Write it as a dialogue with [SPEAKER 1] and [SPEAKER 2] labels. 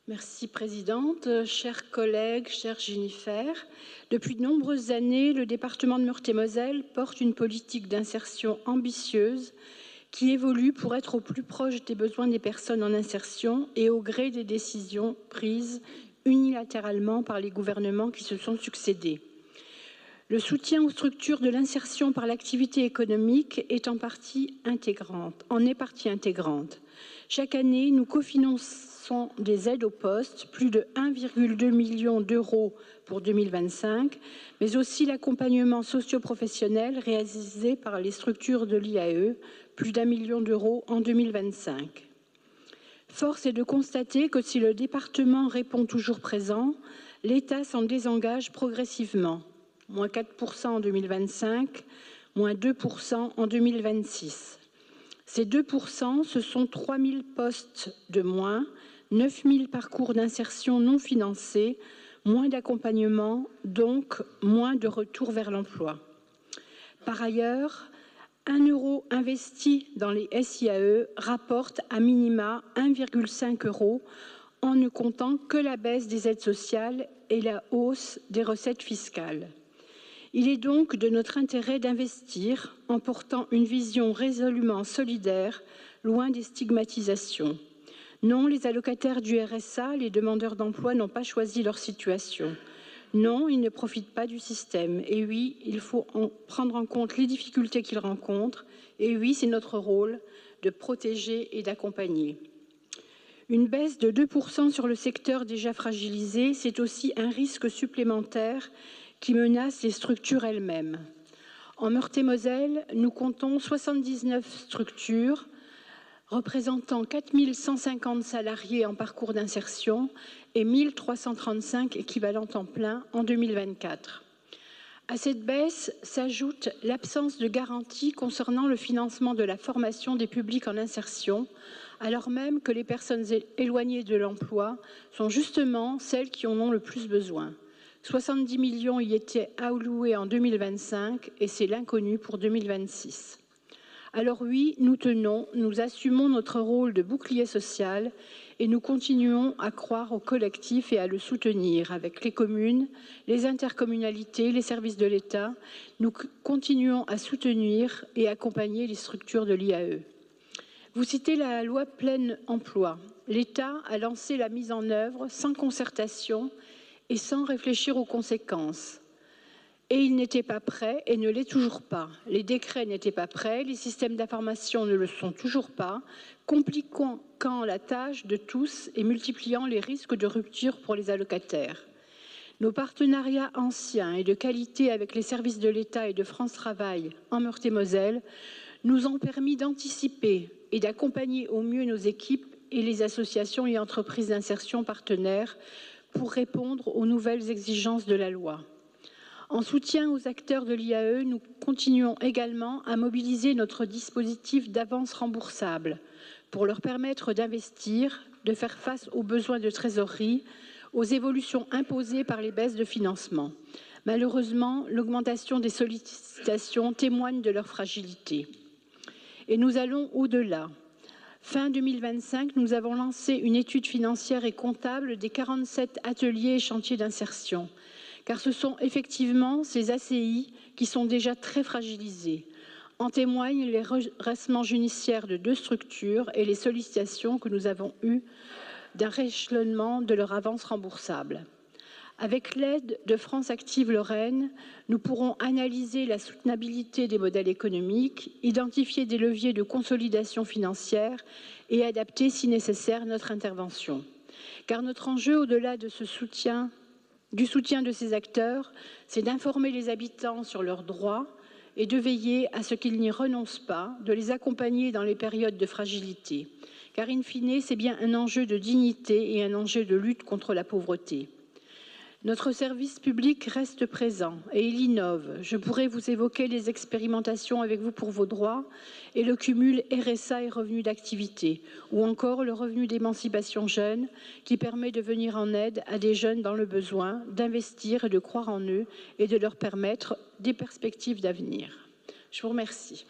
[SPEAKER 1] Merci Présidente, chers collègues, chère Jennifer. Depuis de nombreuses années, le département de Meurthe-et-Moselle porte une politique d'insertion ambitieuse qui évolue pour être au plus proche des besoins des personnes en insertion et au gré des décisions prises unilatéralement par les gouvernements qui se sont succédés. Le soutien aux structures de l'insertion par l'activité économique est en est partie intégrante. Chaque année, nous cofinançons des aides au poste, plus de 1,2 million d'euros pour 2025, mais aussi l'accompagnement socio-professionnel réalisé par les structures de l'IAE, plus d'1 million d'euros en 2025. Force est de constater que si le département répond toujours présent, l'État s'en désengage progressivement. Moins 4% en 2025, moins 2% en 2026. Ces 2%, ce sont 3 000 postes de moins, 9 000 parcours d'insertion non financés, moins d'accompagnement, donc moins de retour vers l'emploi. Par ailleurs, 1 euro investi dans les SIAE rapporte à minima 1,5 € en ne comptant que la baisse des aides sociales et la hausse des recettes fiscales. Il est donc de notre intérêt d'investir en portant une vision résolument solidaire, loin des stigmatisations. Non, les allocataires du RSA, les demandeurs d'emploi n'ont pas choisi leur situation. Non, ils ne profitent pas du système. Et oui, il faut prendre en compte les difficultés qu'ils rencontrent. Et oui, c'est notre rôle de protéger et d'accompagner. Une baisse de 2% sur le secteur déjà fragilisé, c'est aussi un risque supplémentaire qui menace les structures elles-mêmes. En Meurthe-et-Moselle, nous comptons 79 structures représentant 4 150 salariés en parcours d'insertion et 1 335 équivalents temps plein en 2024. À cette baisse s'ajoute l'absence de garantie concernant le financement de la formation des publics en insertion, alors même que les personnes éloignées de l'emploi sont justement celles qui en ont le plus besoin. 70 millions y étaient alloués en 2025 et c'est l'inconnu pour 2026. Alors oui, nous tenons, nous assumons notre rôle de bouclier social et nous continuons à croire au collectif et à le soutenir avec les communes, les intercommunalités, les services de l'État. Nous continuons à soutenir et accompagner les structures de l'IAE. Vous citez la loi plein emploi. L'État a lancé la mise en œuvre sans concertation et sans réfléchir aux conséquences. Et il n'était pas prêt et ne l'est toujours pas. Les décrets n'étaient pas prêts, les systèmes d'information ne le sont toujours pas, compliquant la tâche de tous et multipliant les risques de rupture pour les allocataires. Nos partenariats anciens et de qualité avec les services de l'État et de France Travail en Meurthe-et-Moselle nous ont permis d'anticiper et d'accompagner au mieux nos équipes et les associations et entreprises d'insertion partenaires pour répondre aux nouvelles exigences de la loi. En soutien aux acteurs de l'IAE, nous continuons également à mobiliser notre dispositif d'avance remboursable pour leur permettre d'investir, de faire face aux besoins de trésorerie, aux évolutions imposées par les baisses de financement. Malheureusement, l'augmentation des sollicitations témoigne de leur fragilité. Et nous allons au-delà. Fin 2025, nous avons lancé une étude financière et comptable des 47 ateliers et chantiers d'insertion, car ce sont effectivement ces ACI qui sont déjà très fragilisés. En témoignent les redressements judiciaires de 2 structures et les sollicitations que nous avons eues d'un rééchelonnement de leur avance remboursable. Avec l'aide de France Active Lorraine, nous pourrons analyser la soutenabilité des modèles économiques, identifier des leviers de consolidation financière et adapter, si nécessaire, notre intervention. Car notre enjeu, au-delà de ce soutien, du soutien de ces acteurs, c'est d'informer les habitants sur leurs droits et de veiller à ce qu'ils n'y renoncent pas, de les accompagner dans les périodes de fragilité. Car in fine, c'est bien un enjeu de dignité et un enjeu de lutte contre la pauvreté. Notre service public reste présent et il innove. Je pourrais vous évoquer les expérimentations avec vous pour vos droits et le cumul RSA et revenu d'activité, ou encore le revenu d'émancipation jeune qui permet de venir en aide à des jeunes dans le besoin, d'investir et de croire en eux et de leur permettre des perspectives d'avenir. Je vous remercie.